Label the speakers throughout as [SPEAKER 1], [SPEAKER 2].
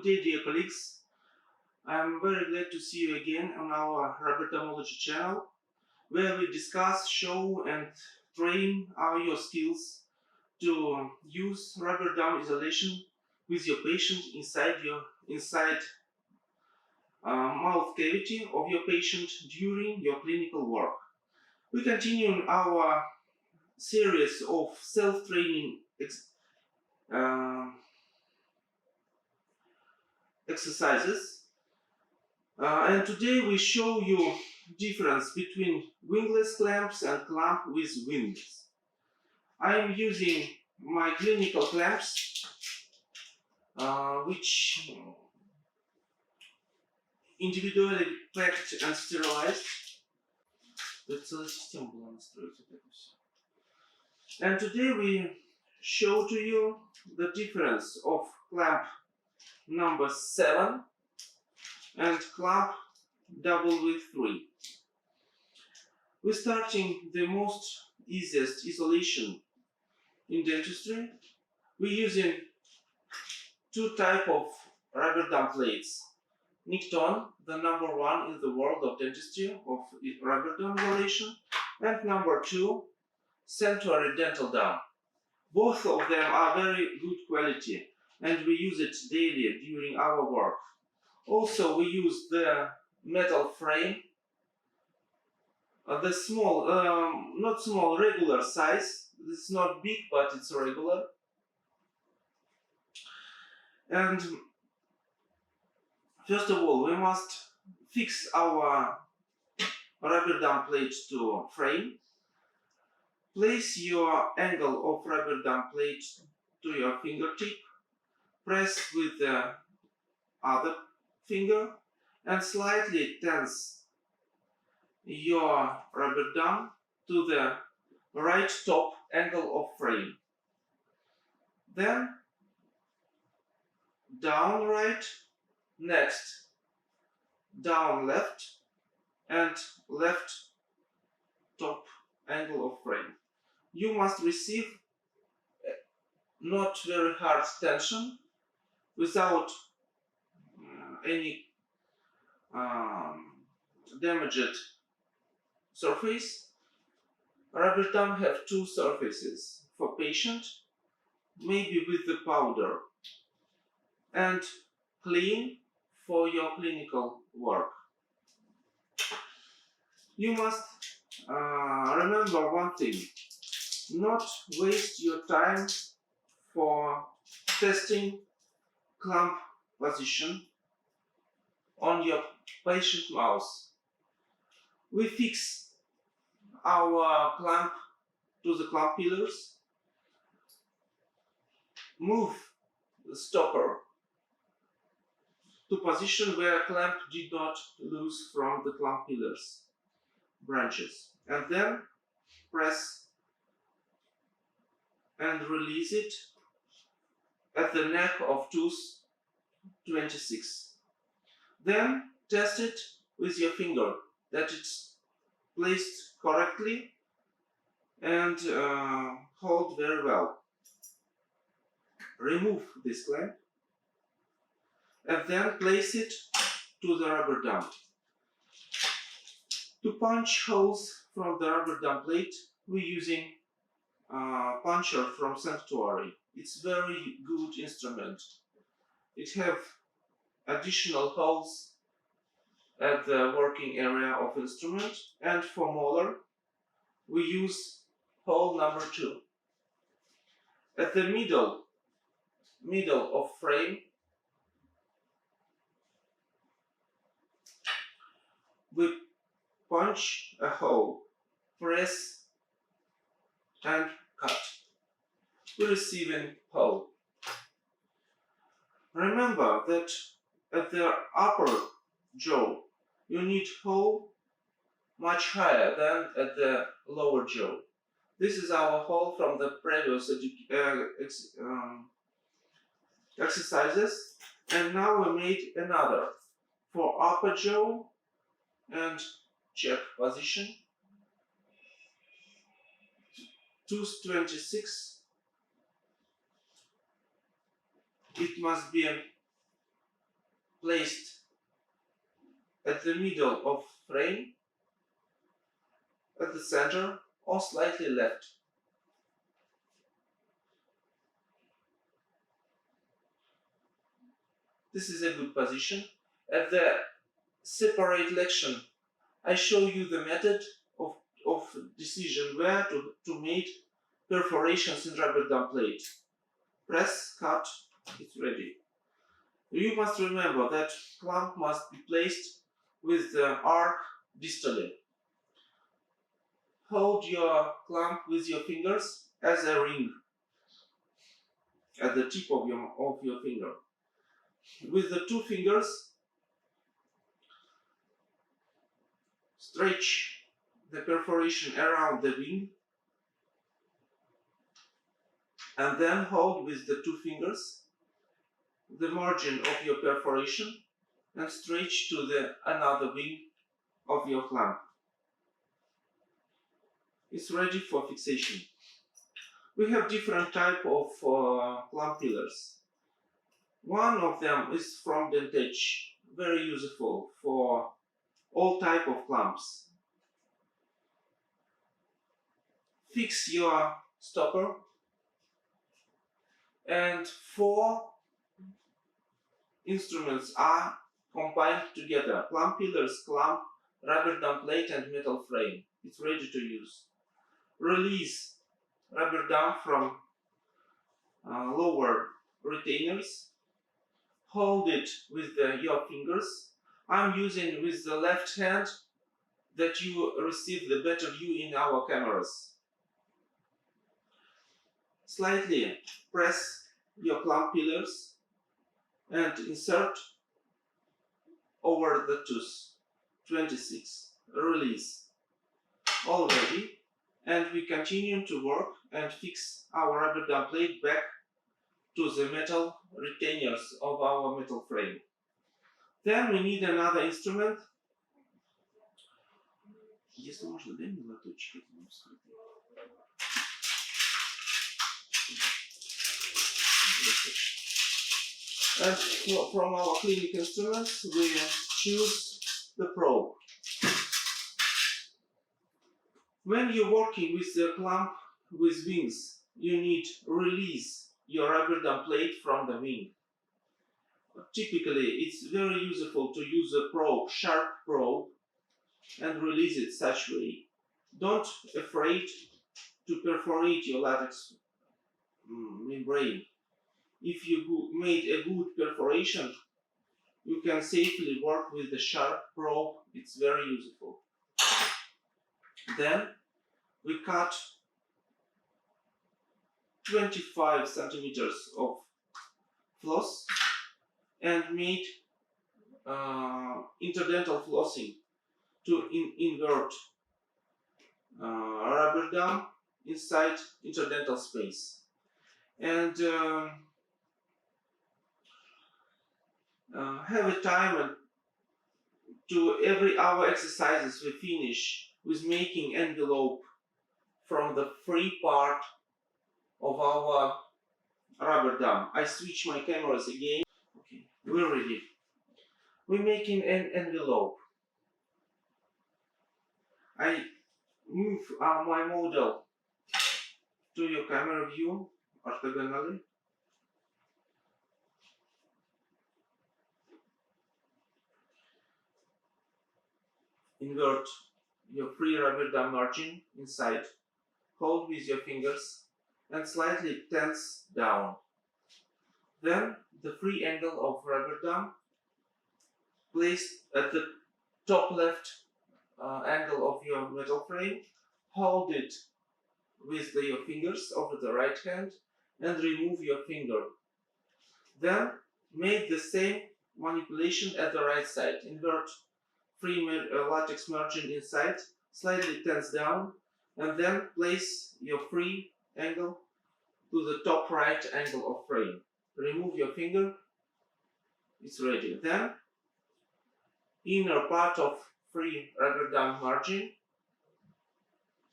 [SPEAKER 1] Good day, dear colleagues. I'm very glad to see you again on our Rubberdamology channel, where we discuss, show and train your skills to use rubber dam isolation with your patient inside mouth cavity of your patient during your clinical work. We continue our series of self-training exercises. And today we show you difference between wingless clamps and clamp with wings. I am using my clinical clamps, which individually packed and sterilized. And today we show to you the difference of clamp number 7 and clamp W3. We're starting the most easiest isolation in dentistry. We're using two types of rubber dam plates. Nicton, the number 1 in the world of dentistry of rubber dam isolation, and number 2, Sanctuary Dental Dam. Both of them are very good quality and we use it daily during our work. Also, we use the metal frame, the small, not small, regular size. It's not big, but it's regular. And first of all, we must fix our rubber dam plate to frame. Place your angle of rubber dam plate to your fingertip. Press with the other finger and slightly tense your rubber dam to the right top angle of frame. Then down right, next down left and left top angle of frame. You must receive not very hard tension without any damaged surface. Rubber dam have two surfaces for patient, maybe with the powder, and clean for your clinical work. You must remember one thing: not waste your time for testing clamp position on your patient mouth. We fix our clamp to the clamp pillars, move the stopper to position where clamp did not loose from the clamp pillars branches, and then press and release it at the neck of tooth 26. Then test it with your finger that it's placed correctly and hold very well. Remove this clamp and then place it to the rubber dam. To punch holes from the rubber dam plate, we're using puncher from Sanctuary. It's very good instrument. It have additional holes at the working area of instrument, and for molar we use hole number 2. At the middle of frame we punch a hole, press and cut. We receive a hole. Remember that at the upper jaw you need hole much higher than at the lower jaw. This is our hole from the previous exercises, and now we made another for upper jaw and check position. Tooth 26. It must be placed at the middle of frame, at the center, or slightly left. This is a good position. At the separate lection, I show you the method of decision where to make perforations in rubber dam plate. Press, cut, it's ready. You must remember that clamp must be placed with the arc distally. Hold your clamp with your fingers as a ring at the tip of your finger. With the two fingers, stretch the perforation around the wing and then hold with the two fingers the margin of your perforation and stretch to the another wing of your clamp. It's ready for fixation. We have different type of clamp pillars. One of them is from dentage, very useful for all type of clamps. Fix your stopper and 4 instruments are combined together: clamp pillars, clamp, rubber dam plate and metal frame. It's ready to use. Release rubber dam from lower retainers. Hold it with your fingers. I'm using with the left hand that you receive the better view in our cameras. Slightly press your clamp pillars and insert over the tooth. 26. Release. All ready, and we continue to work and fix our rubber dam plate back to the metal retainers of our metal frame. Then we need another instrument. Если можно, дай мне лоточек этому вскрытому. And from our clinic instruments, we choose the probe. When you're working with the clamp with wings, you need to release your rubber dam plate from the wing. Typically, it's very useful to use a probe, sharp probe, and release it such way. Don't afraid to perforate your latex membrane. If you made a good perforation, you can safely work with the sharp probe. It's very useful. Then we cut 25 centimeters of floss and made interdental flossing to invert rubber dam inside interdental space. And have a time to every hour exercises we finish with making envelope from the free part of our rubber dam. I switch my cameras again. Okay, we're ready. We're making an envelope. I move my model to your camera view orthogonally. Invert your free rubber dam margin inside. Hold with your fingers and slightly tense down. Then the free angle of rubber dam placed at the top left angle of your metal frame. Hold it with your fingers over the right hand and remove your finger. Then make the same manipulation at the right side. Invert free latex margin inside, slightly tense down, and then place your free angle to the top right angle of frame. Remove your finger. It's ready. Then inner part of free rubber dam margin,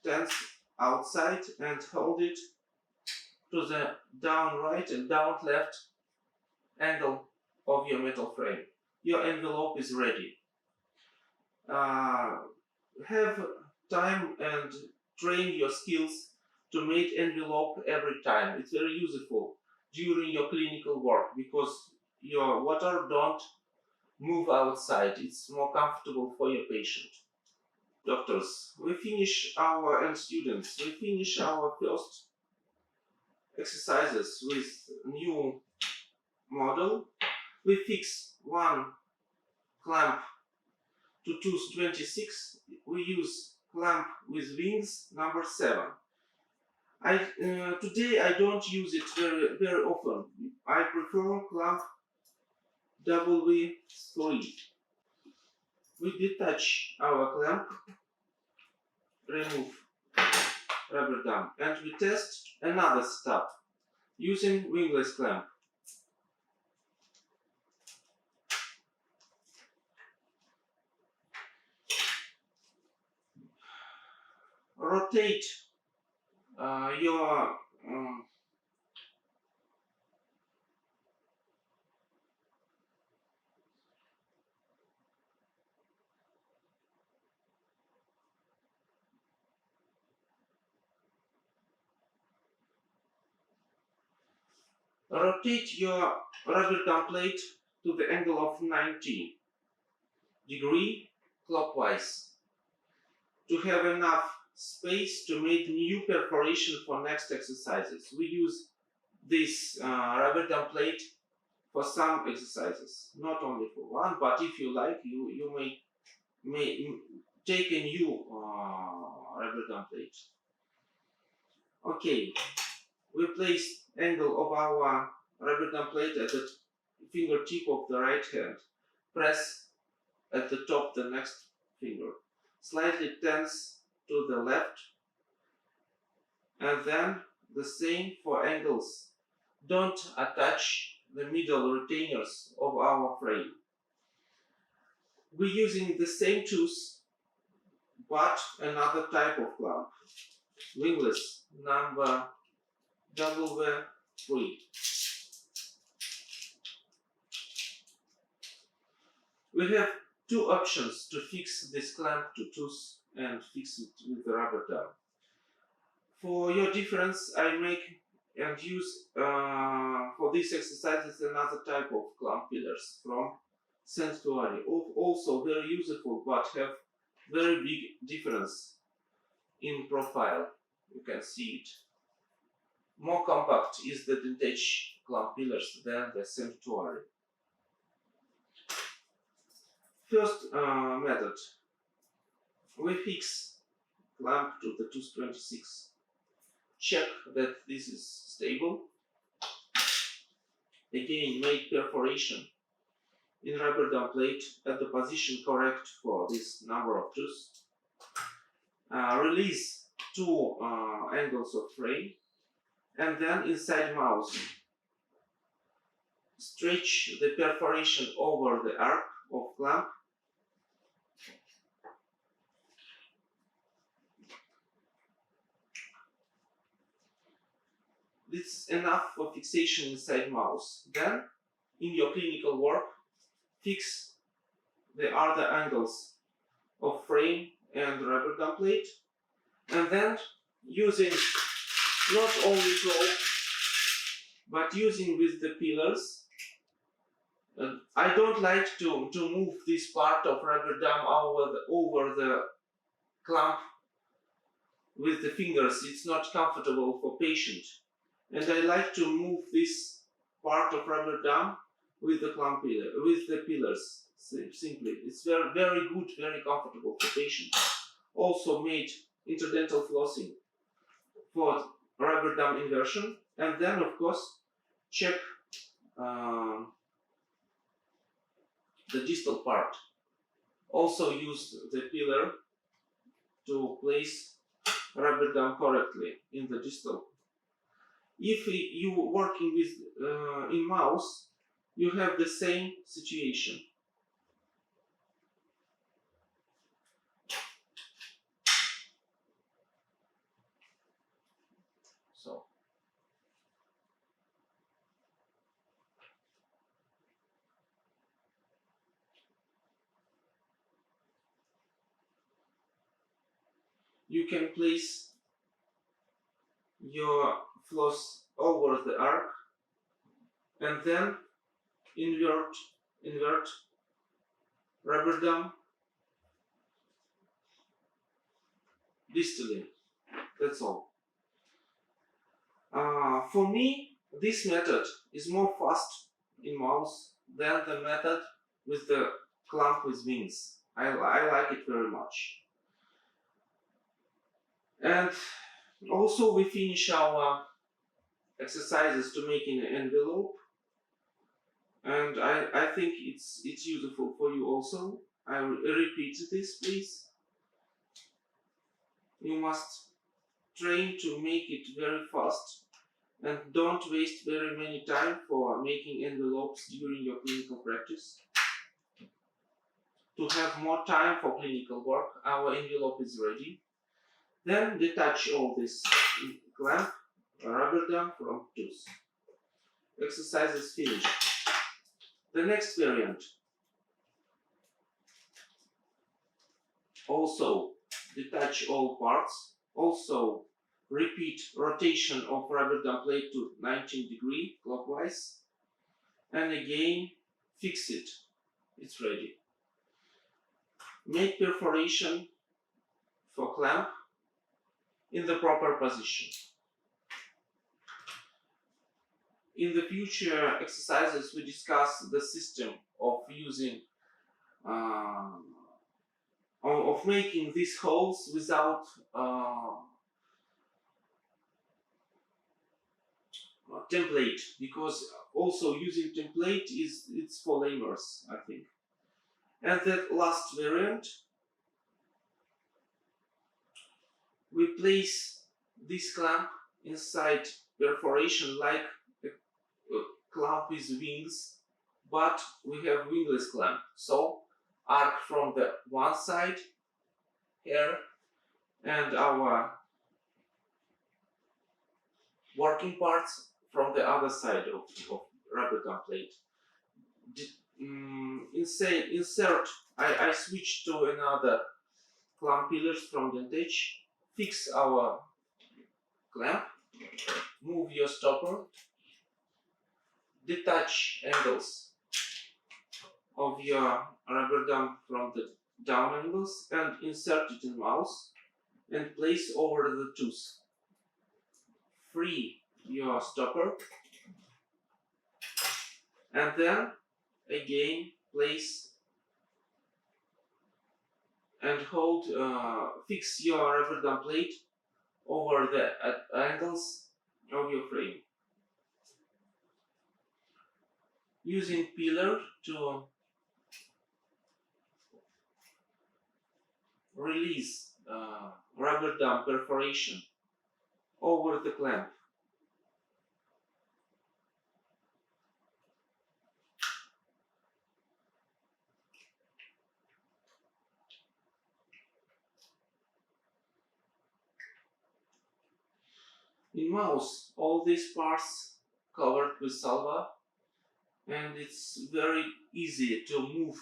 [SPEAKER 1] tense outside and hold it to the down right and down left angle of your metal frame. your envelope is ready. Have time and train your skills to make envelope every time. It's very useful during your clinical work because your water don't move outside. It's more comfortable for your patient. Doctors, we finish our and students, we finish our first exercises with new model. We fix one clamp to tooth 26. We use clamp with wings number 7. Today I don't use it very often. I prefer clamp W3. We detach our clamp, remove rubber dam, and we test another step using wingless clamp. Rotate your rotate your rubber dam plate to the angle of 90 degrees clockwise to have enough space to make new perforation for next exercises. We use this rubber dam plate for some exercises, not only for one, but if you like, you may take a new rubber dam plate. Okay, we place angle of our rubber dam plate at the fingertip of the right hand. Press at the top the next finger. Slightly tense to the left, and then the same for angles. Don't attach the middle retainers of our frame. We're using the same tooth, but another type of clamp. Wingless number W3. We have two options to fix this clamp to tooth and fix it with the rubber dam. For your difference, I make and use for this exercise another type of clamp pillars from Sanctuary. Also very useful, but have very big difference in profile. You can see it. More compact is the vintage clamp pillars than the Sanctuary. First method, we fix clamp to the tooth 26. Check that this is stable. Again, make perforation in rubber dam plate at the position correct for this number of tooths. Release two angles of frame, and then inside mouse stretch the perforation over the arc of clamp. This is enough for fixation inside mouse. Then, in your clinical work, fix the other angles of frame and rubber dam plate, and then using not only probe, but using with the pillars. I don't like to move this part of rubber dam over the clamp with the fingers. It's not comfortable for patient. And I like to move this part of rubber dam with the clamp pillar, with the pillars. Simply, it's very good, very comfortable for patient. Also made interdental flossing for rubber dam inversion, and then of course check the distal part. Also use the pillar to place rubber dam correctly in the distal. If you working with in mouse, you have the same situation. So you can place your floss over the arc and then invert rubber dam distally. That's all. For me, this method is more fast in mouse than the method with the clamp with wings. I like it very much. And also we finish our exercises to make an envelope, and I think it's useful for you also. I will repeat this, please. You must train to make it very fast and don't waste very many time for making envelopes during your clinical practice. To have more time for clinical work, our envelope is ready. Then detach all this clamp, rubber dam from tooth. Exercise is finished. The next variant. Also detach all parts. Also repeat rotation of rubber dam plate to 19 degrees clockwise. And again fix it. It's ready. Make perforation for clamp in the proper position. In the future exercises we discuss the system of using of making these holes without template, because also using template it's for lamers, I think. And the last variant, we place this clamp inside perforation like a clamp with wings, but we have wingless clamp. So arc from the one side here and our working parts from the other side of rubber dam plate. Insert, I switch to another clamp pillars from dentage, fix our clamp, move your stopper, detach angles of your rubber dam from the down angles and insert it in mouse and place over the tooth. Free your stopper and then again place and hold, fix your rubber dam plate over the angles of your frame. Using pillar to release rubber dam perforation over the clamp. In mouse, all these parts covered with salva, and it's very easy to move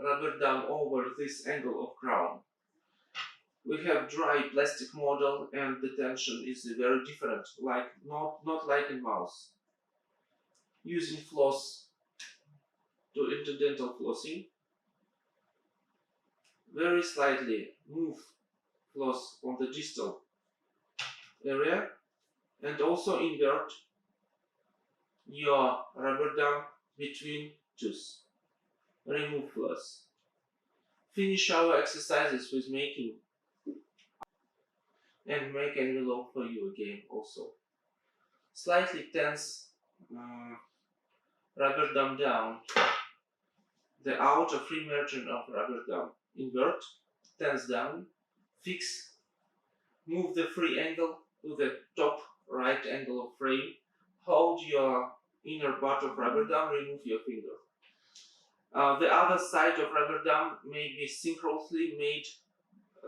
[SPEAKER 1] rubber dam over this angle of crown. We have dry plastic model and the tension is very different, like not like in mouse. Using floss to interdental flossing, very slightly move floss on the distal area and also invert your rubber dam between tooth. Remove floss. Finish our exercises with making and make envelope for you again also. Slightly tense rubber dam down, the outer free margin of rubber dam. Invert, tense down, fix, move the free angle to the top right angle of frame, hold your inner part of rubber dam, remove your finger. The other side of rubber dam may be synchronously made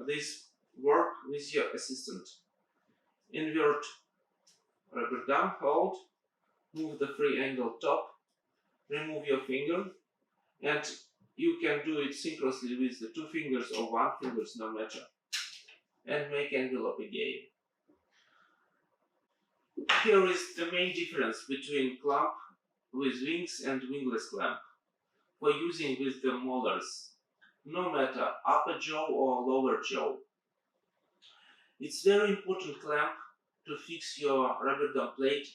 [SPEAKER 1] this work with your assistant. Invert rubber dam, hold, move the free angle top, remove your finger, and you can do it synchronously with the two fingers or one finger, no matter. and make envelope again. Here is the main difference between clamp with wings and wingless clamp for using with the molars, no matter upper jaw or lower jaw. It's very important clamp to fix your Rubberdam plate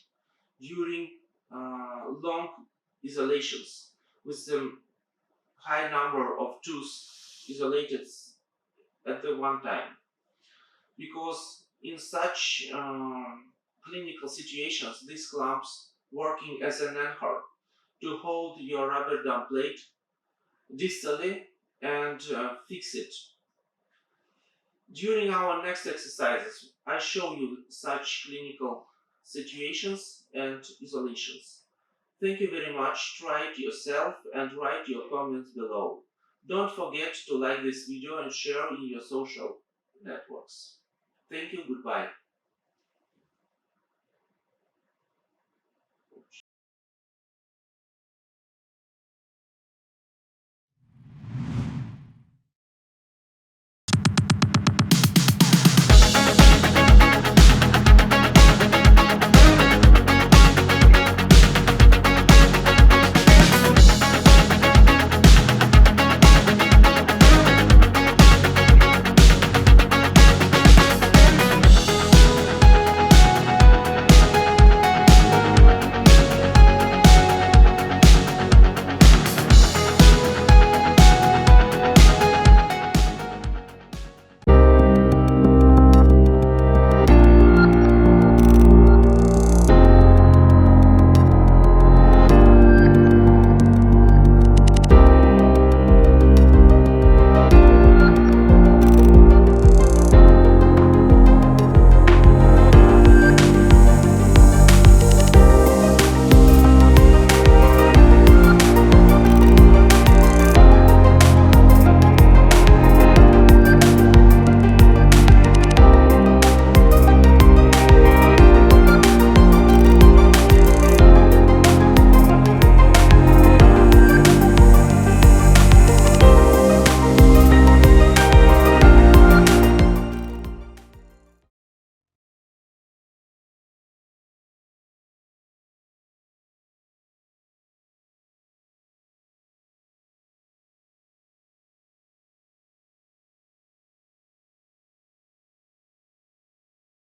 [SPEAKER 1] during long isolations with the high number of tooths isolated at the one time, because in such clinical situations these clamps working as an anchor to hold your Rubberdam plate distally and fix it. During our next exercises I show you such clinical situations and isolations. Thank you very much. Try it yourself and write your comments below. Don't forget to like this video and share in your social networks. Thank you. Goodbye.